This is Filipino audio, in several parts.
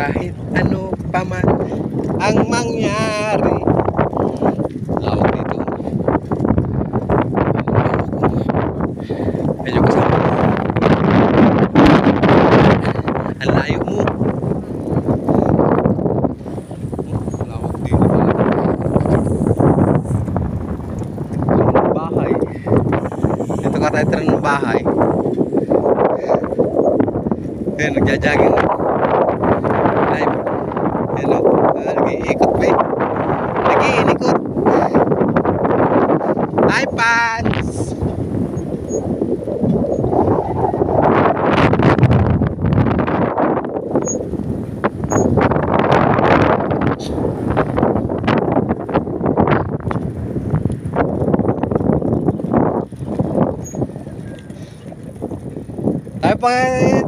kahit ano pa man ang mangyari. Lawak dito. Medyo kasama. Ang layo mo. Lawak dito pala. Bahay. Dito ka tayo tira ng bahay. Ayan, nagja-jogging. Live. Ayan o. Nag-iikot pa eh. Nag-iinikot. Hi, Pants!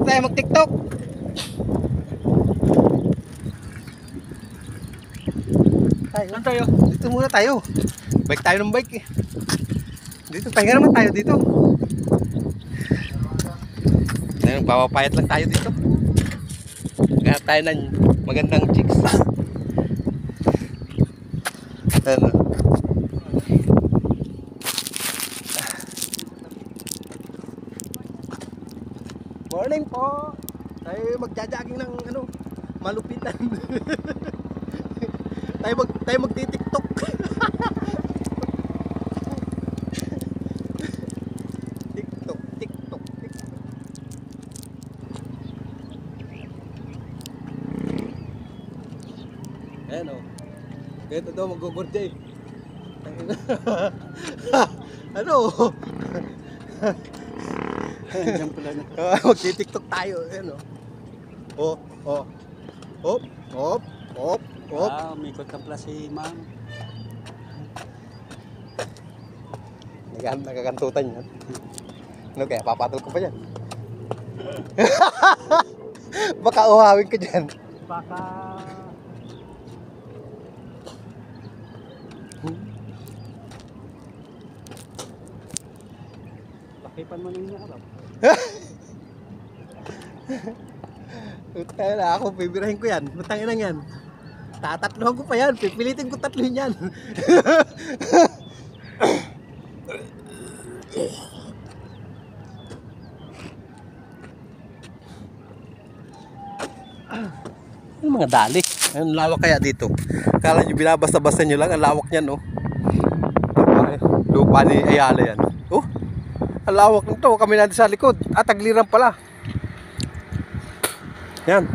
Tayo mag-TikTok. Saan tayo? Dito muna tayo. Bike tayo ng bike eh. Dito, pahinga naman tayo dito. Papapayat lang tayo dito. Maghanap tayo ng magandang chicks. Ano? Morning po. Tayo magja-jogging ng ano, malupitan. tayo magti-TikTok. TikTok. Ayan o. Ganito daw mag-gugurda eh. Ano? Diyan pala na. Magti-TikTok tayo. Ayan o. Hop. Umikot ka pala si ma'am. Nagagantutan yan. Ano kaya? Papatol ko pa yan. Baka uhawin ko dyan. Baka... Lakipan mo ninyo alam. Utay na ako, bibirahin ko yan. Matangin lang yan. Tatatlohan ko pa yan. Pipilitin ko tatlohin yan. Yung mga dali. Ang lawak kaya dito. Kala nyo binabasa-basa nyo lang. Ang lawak niyan, oh. Lupa ni Ayala yan. Oh, ang lawak nito. Kami natin sa likod. Tagliran pala. Yan.